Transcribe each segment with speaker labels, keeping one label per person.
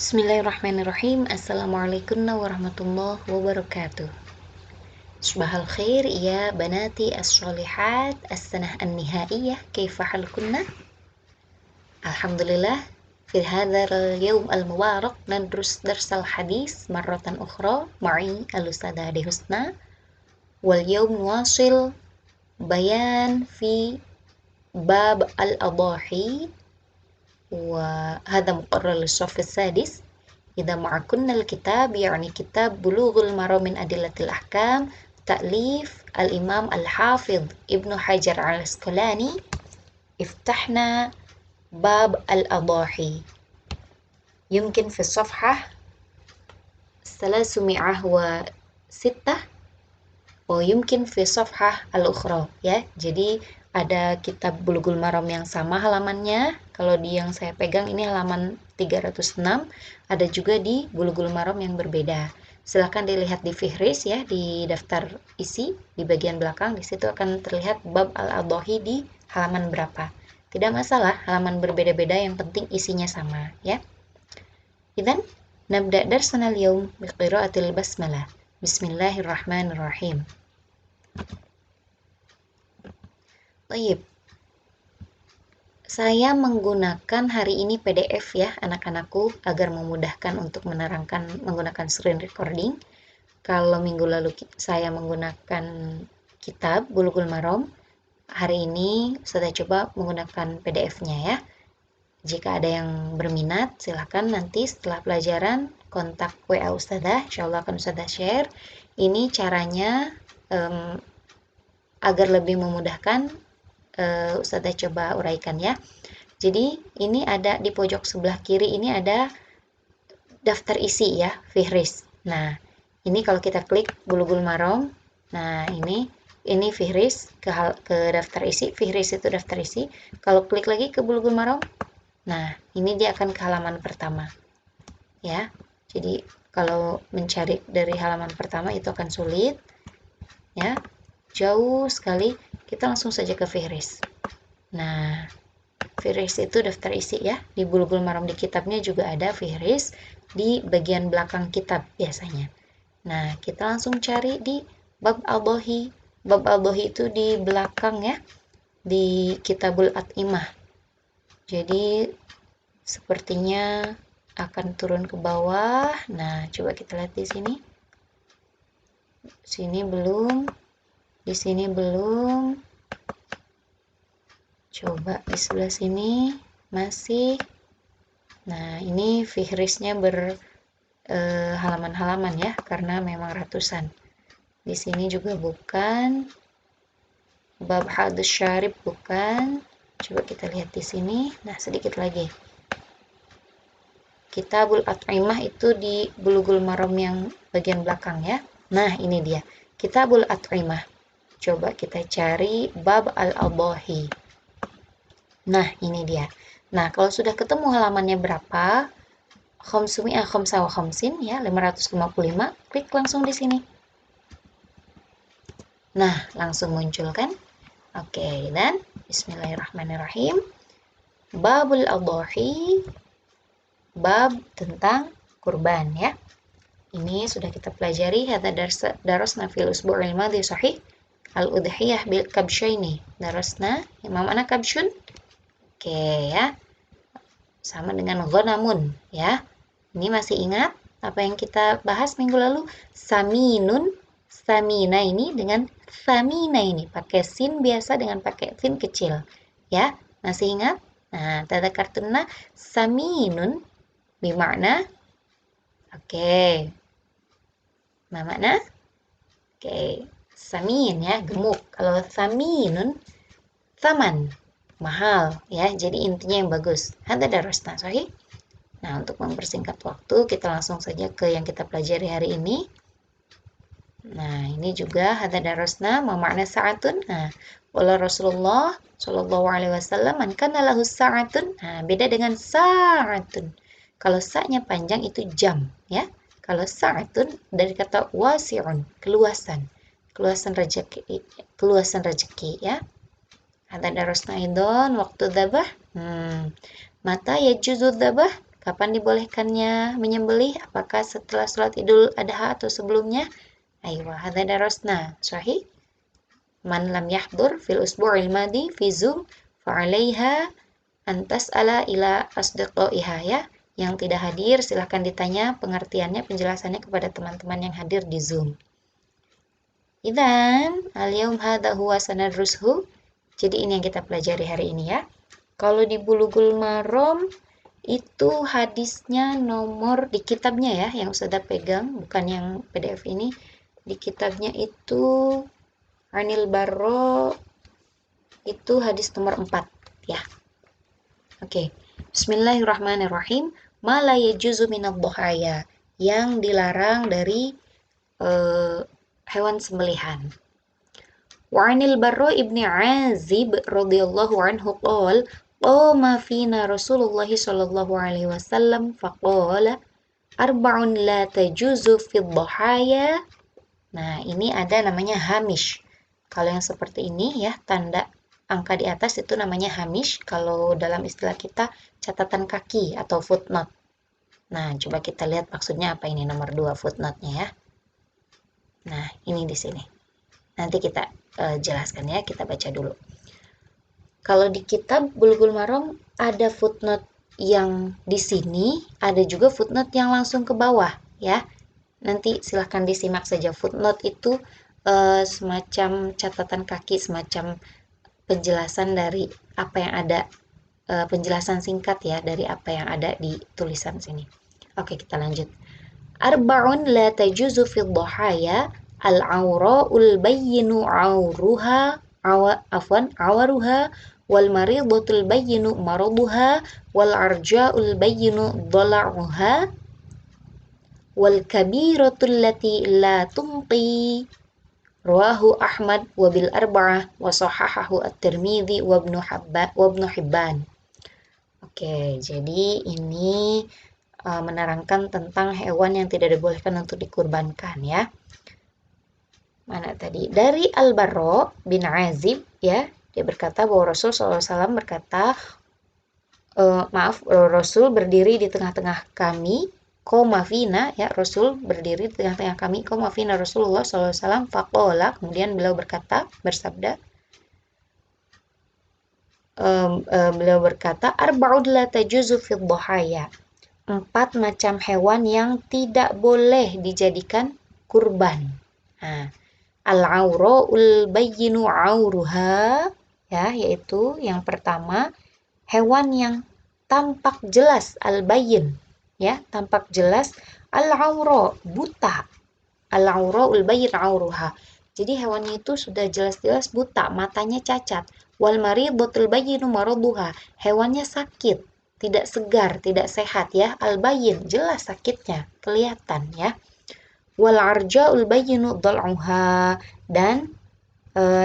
Speaker 1: Bismillahirrahmanirrahim. Assalamualaikum warahmatullahi wabarakatuh. Subahal khair ya banati as-shalihat as-sanah an-nihaiyah, kaifa halkunna? Alhamdulillah, fi hadzal yawm al-mubarak nadrus darsal hadis marratan ukhra ma'i al-ustadzah Ade Husna wal yawm wasil bayan fi bab al-adahi wa hadha muqarrar lis-shaff as-sadis. Idza ma'akunna al-kitab yani kitab Bulughul Maram min Adillatil Ahkam ta'lif al-Imam Al-Hafidh Ibnu Hajar Al-Asqalani. Iftahna bab al-adahi. Yumkin fi as-safhah 306 wa yumkin fi safhah al-ukhra, ya. Jadi ada kitab Bulughul Maram yang sama halamannya. Kalau di yang saya pegang ini halaman 306, ada juga di Bulughul Maram yang berbeda. Silahkan dilihat di fihris, ya, di daftar isi di bagian belakang. Di situ akan terlihat bab al-adahi di halaman berapa. Tidak masalah halaman berbeda-beda, yang penting isinya sama, ya. Idzan nabda darsana al-yawm bi qiraatil basmalah. Bismillahirrahmanirrahim. Baik. Saya menggunakan hari ini PDF, ya, anak-anakku, agar memudahkan untuk menerangkan menggunakan screen recording. Kalau minggu lalu saya menggunakan kitab Bulughul Maram, hari ini saya coba menggunakan PDF-nya, ya. Jika ada yang berminat, silahkan nanti setelah pelajaran kontak WA Ustadzah, insyaallah akan Ustadzah share. Ini caranya agar lebih memudahkan. Ustadzah coba uraikan, ya. Jadi ini ada di pojok sebelah kiri, ini ada daftar isi, ya, fihris. Nah, ini kalau kita klik Bulughul Maram, nah ini fihris ke daftar isi. Fihris itu daftar isi. Kalau klik lagi ke Bulughul Maram, nah ini dia akan ke halaman pertama, ya. Jadi kalau mencari dari halaman pertama itu akan sulit, ya, jauh sekali. Kita langsung saja ke fihris. Nah, fihris itu daftar isi, ya. Di Bulughul Maram di kitabnya juga ada fihris di bagian belakang kitab biasanya. Nah, kita langsung cari di bab al-adahi. Bab al-adahi itu di belakang, ya, di Kitabul At'imah. Jadi sepertinya akan turun ke bawah. Nah, coba kita lihat di sini. Sini belum. Di sini belum. Coba di sebelah sini masih. Nah, ini fihrisnya halaman-halaman, ya, karena memang ratusan. Di sini juga bukan. Bab hadus syarib bukan. Coba kita lihat di sini. Nah, sedikit lagi. Kitabul At'imah itu di Bulughul Maram yang bagian belakang, ya. Nah, ini dia. Kitabul At'imah. Coba kita cari bab al-adahi. Nah, ini dia. Nah, kalau sudah ketemu halamannya berapa, 555, ya, 555, klik langsung di sini. Nah, langsung muncul, kan? Oke, dan bismillahirrahmanirrahim. Babul adahi, bab tentang kurban, ya. Ini sudah kita pelajari. Hadza darasna fil usbu'il madhi sahih al-udhiyah bil kabsyaini. Darasna imam ana kabsyun. Oke, ya. Sama dengan ghanamun, ya. Ini masih ingat apa yang kita bahas minggu lalu? Saminun, samina ini dengan samina ini. Pakai sin biasa dengan pakai sin kecil, ya. Masih ingat? Nah, tadzakartunna saminun bermakna oke. Nah, makna oke, samin, ya, gemuk. Kalau saminun saman, mahal, ya. Jadi intinya yang bagus. Hadza darasna sahih. Nah, untuk mempersingkat waktu, kita langsung saja ke yang kita pelajari hari ini. Nah, ini juga hadza darasna ma makna sa'atun. Nah, wala Rasulullah sallallahu alaihi wasallam man kana lahu sa'atun. Nah, beda dengan sa'atun. Kalau sa-nya panjang itu jam, ya. Kalau sa'atun dari kata wasi'un, keluasan. Keluasan rezeki, ya. Hadza darasna idon waktu dzabah. Mata yajuzu dzabah? Kapan dibolehkannya menyembelih? Apakah setelah sholat Idul Adha atau sebelumnya? Aywa, hadza darasna. Sahih? Man lam yahdur fil usbu'il madi fi Zoom fa'alaiha an tas'ala ila asdiqaiha ya. Yang tidak hadir silahkan ditanya pengertiannya, penjelasannya kepada teman-teman yang hadir di Zoom. Idzan, al-yaum hadza huwa sanadrusuhu. Jadi ini yang kita pelajari hari ini ya. Kalau di Bulughul Maram itu hadisnya nomor di kitabnya ya, yang Ustazah pegang, bukan yang PDF ini. Di kitabnya itu Anil Barro itu hadis nomor 4 ya. Oke. Bismillahirrahmanirrahim. Ma la yajuzu minadh-dhahaya, yang dilarang dari hewan sembelihan. Wa anil Barro ibni Azib radhiyallahu anhu qala qama fina Rasulullah sallallahu alaihi wasallam faqala arba'un la tajuzu fid dhahaya. Nah, ini ada namanya hamish. Kalau yang seperti ini ya, tanda angka di atas itu namanya hamish. Kalau dalam istilah kita catatan kaki atau footnote. Nah, coba kita lihat maksudnya apa ini nomor 2 footnote-nya ya. Nah, ini di sini. Nanti kita jelaskan ya, kita baca dulu. Kalau di kitab Bulughul Maram ada footnote yang di sini, ada juga footnote yang langsung ke bawah ya. Nanti silahkan disimak saja. Footnote itu semacam catatan kaki, semacam penjelasan dari apa yang ada, penjelasan singkat ya dari apa yang ada di tulisan sini. Oke, kita lanjut. Arba'un la tajuzu fil dhahaya al-awra'ul bayyinu awruha awaruha wal maridatul bayyinu maraduha wal arja'ul bayyinu dhala'uha wal kabiratul lati la tumqi. Rawahu Ahmad wa bil arba'ah wa sahahahu at-Tirmidzi wa Ibnu Hibban. Oke, jadi ini menerangkan tentang hewan yang tidak dibolehkan untuk dikurbankan ya. Mana tadi? Dari Al-Barra bin Azib ya, dia berkata bahwa Rasul SAW berkata, Rasul berdiri di tengah-tengah kami, qoma fina ya, Rasul berdiri di tengah-tengah kami, qoma fina Rasulullah SAW faqala, kemudian beliau bersabda, beliau berkata arba'ud la tajuzu fid dhahaya, 4 macam hewan yang tidak boleh dijadikan kurban. Nah, al-awra'ul bayyinu auruha ya, yaitu yang pertama hewan yang tampak jelas, al-bayyin ya, tampak jelas, al-awra buta, al-awra'ul bayyin auruha. Jadi hewannya itu sudah jelas-jelas buta, matanya cacat. Wal maridatul bayyinu maraduha, hewannya sakit, tidak segar, tidak sehat ya. Al-bayyin jelas sakitnya, kelihatan ya. Wal arja'ul bayyinu dhal'uha, dan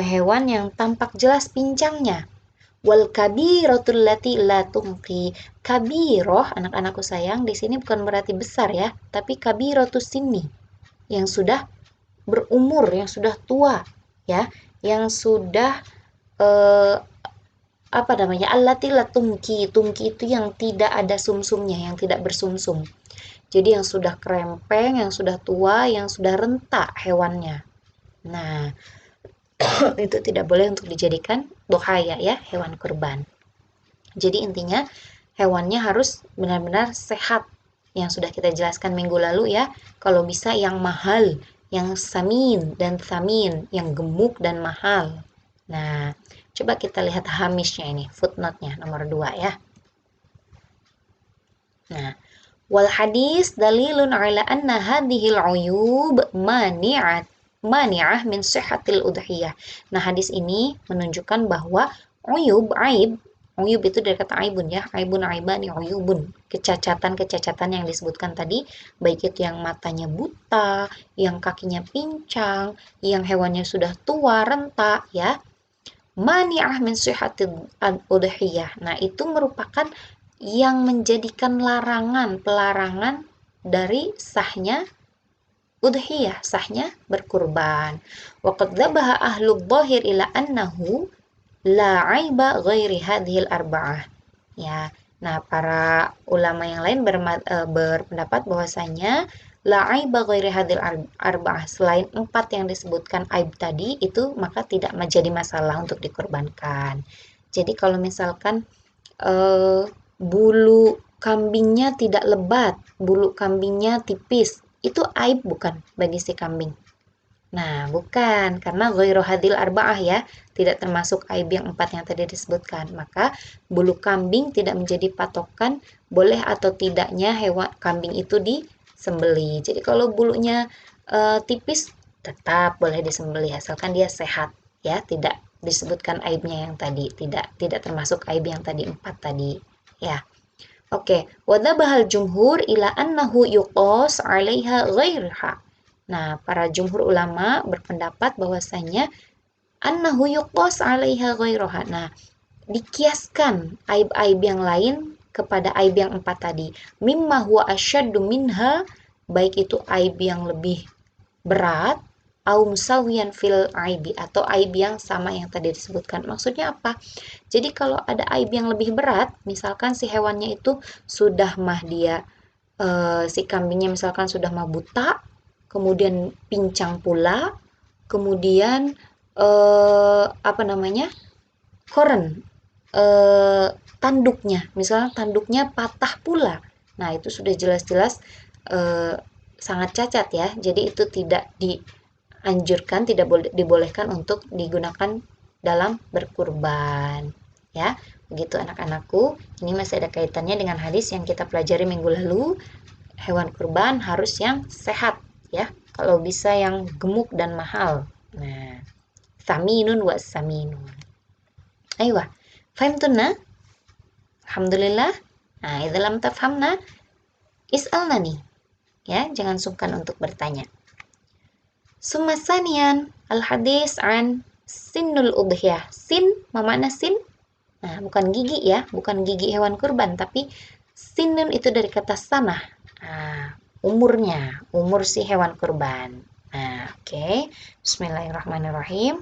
Speaker 1: hewan yang tampak jelas pincangnya. Wal kabiratul lati la tumqi. Kabiroh, anak-anakku sayang, di sini bukan berarti besar ya, tapi kabiratus sinni, yang sudah berumur, yang sudah tua ya, yang sudah apa namanya, allati la tumqi. Tumqi itu yang tidak ada sumsumnya, yang tidak bersumsum. Jadi yang sudah kerempeng, yang sudah tua, yang sudah rentak hewannya. Nah, itu tidak boleh untuk dijadikan dhahaya ya, hewan kurban. Jadi intinya hewannya harus benar-benar sehat. Yang sudah kita jelaskan minggu lalu ya. Kalau bisa yang mahal, yang samin dan thamin, yang gemuk dan mahal. Nah, coba kita lihat hamishnya ini, footnote-nya nomor 2 ya. Nah, wal hadis dalilun ala anna hadhil uyub mani'ah min sihhatil udhiyah. Nah, hadis ini menunjukkan bahwa aib itu dari kata aibun ya, aibun aibani uyubun, kecacatan yang disebutkan tadi, baik itu yang matanya buta, yang kakinya pincang, yang hewannya sudah tua, rentak ya. Mani'ah min sihhatil udhiyah. Nah, itu merupakan yang menjadikan pelarangan dari sahnya udhiyah, sahnya berkurban. Wa qad dzabaha ahlul dhahir ila annahu la aiba ghairi hadhil arba'ah. Ya, Nah, para ulama yang lain berpendapat bahwasanya la aiba ghairi hadil arba'ah, selain 4 yang disebutkan aib tadi itu maka tidak menjadi masalah untuk dikorbankan. Jadi kalau misalkan bulu kambingnya tidak lebat, bulu kambingnya tipis, itu aib bukan bagi si kambing? Nah, bukan, karena ghairu hadil arba'ah ya, tidak termasuk aib yang 4 yang tadi disebutkan. Maka bulu kambing tidak menjadi patokan boleh atau tidaknya hewan kambing itu disembeli. Jadi kalau bulunya tipis tetap boleh disembeli asalkan dia sehat ya, tidak disebutkan aibnya yang tadi, tidak termasuk aib yang tadi 4 tadi ya. Oke, wadhabahal jumhur ila annahu yuqas 'alaiha ghairha. Nah, para jumhur ulama berpendapat bahwasanya annahu yuqas 'alaiha ghairuha. Nah, dikiaskan aib-aib yang lain kepada aib yang 4 tadi. Mimma huwa asyaddu minha, baik itu aib yang lebih berat au musawiyan fil aibi, atau aib yang sama yang tadi disebutkan. Maksudnya apa? Jadi kalau ada aib yang lebih berat, misalkan si hewannya itu sudah mah dia si kambingnya misalkan sudah mah buta, kemudian pincang pula, kemudian apa namanya? Koren, eh, tanduknya, misalnya tanduknya patah pula. Nah, itu sudah jelas-jelas eh, sangat cacat ya. Jadi itu tidak dianjurkan, tidak boleh dibolehkan untuk digunakan dalam berkurban. Ya, begitu anak-anakku. Ini masih ada kaitannya dengan hadis yang kita pelajari minggu lalu. Hewan kurban harus yang sehat ya. Kalau bisa yang gemuk dan mahal. Nah, saminun wa saminun. Ayo, fahimtuna? Alhamdulillah. Nah, idza lam tafhamna is'alna nih. Ya, jangan sungkan untuk bertanya. Summa saniyan al-hadis an sinnul udhiyah. Sin, ma makna sin? Nah, bukan gigi ya, bukan gigi hewan kurban, tapi sinun itu dari kata sanah. Nah, umurnya, umur si hewan kurban. Nah, oke. Bismillahirrahmanirrahim.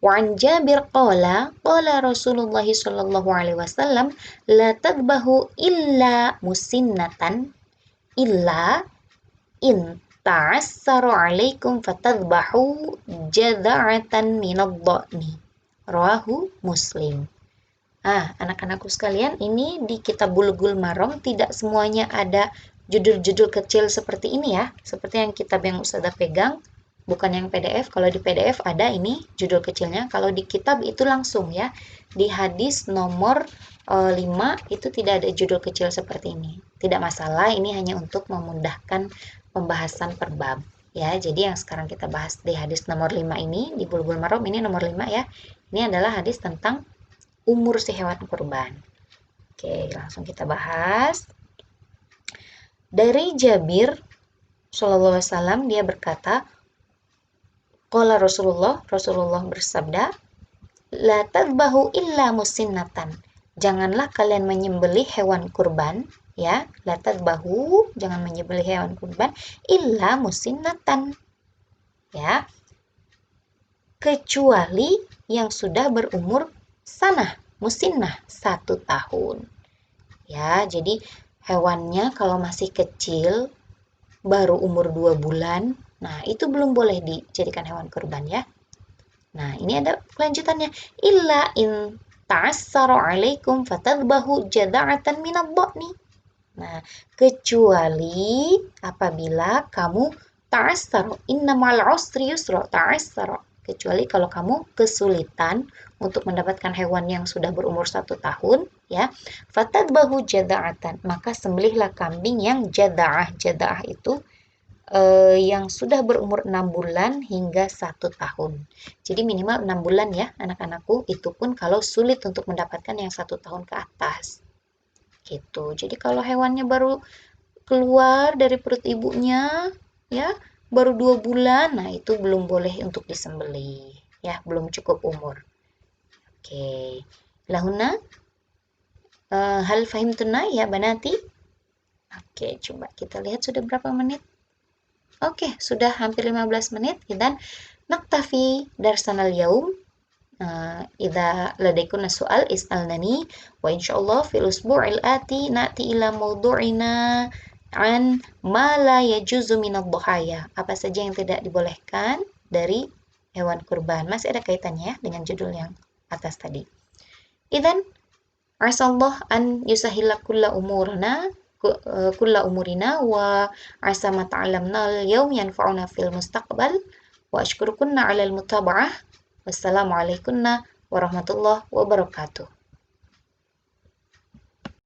Speaker 1: وعن جابر قال قال رسول الله صلى الله عليه وسلم لا تذبحوا إلا مسنة إلا إن تعسر عليكم فتذبحوا جذعة من الضأن رواه مسلم. Anak-anakku sekalian, ini di kitab Bulughul Maram tidak semuanya ada judul-judul kecil seperti ini ya, seperti yang kitab yang Ustazah pegang, bukan yang PDF. Kalau di PDF ada ini judul kecilnya, kalau di kitab itu langsung ya. Di hadis nomor 5 itu tidak ada judul kecil seperti ini. Tidak masalah, ini hanya untuk memudahkan pembahasan per bab ya. Jadi yang sekarang kita bahas di hadis nomor 5 ini, di Bulughul Maram ini nomor 5 ya. Ini adalah hadis tentang umur si hewan kurban. Oke, langsung kita bahas. Dari Jabir Shallallahu Alaihi Wasallam, dia berkata, qala Rasulullah bersabda, la tadbahu illa musinnatan. Janganlah kalian menyembelih hewan kurban, ya. La tadbahu, jangan menyembelih hewan kurban illa musinnatan. Ya. Kecuali yang sudah berumur sanah, musinnah, 1 tahun. Ya, jadi hewannya kalau masih kecil, baru umur 2 bulan, nah itu belum boleh dijadikan hewan kurban ya. Nah, ini ada kelanjutannya. Illa in ta'assara 'alaikum fatadbahu jada'atan minadh dha'ni. Nah, kecuali apabila kamu ta'assara, innamal 'usri yusra, ta'assara. Kecuali kalau kamu kesulitan untuk mendapatkan hewan yang sudah berumur 1 tahun, ya. Fatadbahu jada'atan, maka sembelihlah kambing yang jada'ah. Jada'ah itu yang sudah berumur 6 bulan hingga 1 tahun. Jadi minimal 6 bulan ya anak-anakku, itu pun kalau sulit untuk mendapatkan yang 1 tahun ke atas. Gitu. Jadi kalau hewannya baru keluar dari perut ibunya, ya, baru 2 bulan, nah itu belum boleh untuk disembelih. Ya, belum cukup umur. Oke. Lahuna, hal fahimtuna ya banati? Oke, coba kita lihat sudah berapa menit. Oke, sudah hampir 15 menit. Dan naktafi darsanal yaum. إذا لديكن سؤال اسألنني وإن شاء الله في الأسبوع الآتي نأتي إلى موضوعنا عن ما لا يجوز من الضحايا, apa saja yang tidak dibolehkan dari hewan kurban. Masih ada kaitannya dengan judul yang atas tadi. Idzan asallah an yusahhila kulla umurina wa asa ma ta'allamna al-yawm yanfa'una fil mustaqbal wa ashkurukunna 'alal mutaba'ah. Wassalamualaikum warahmatullahi wabarakatuh.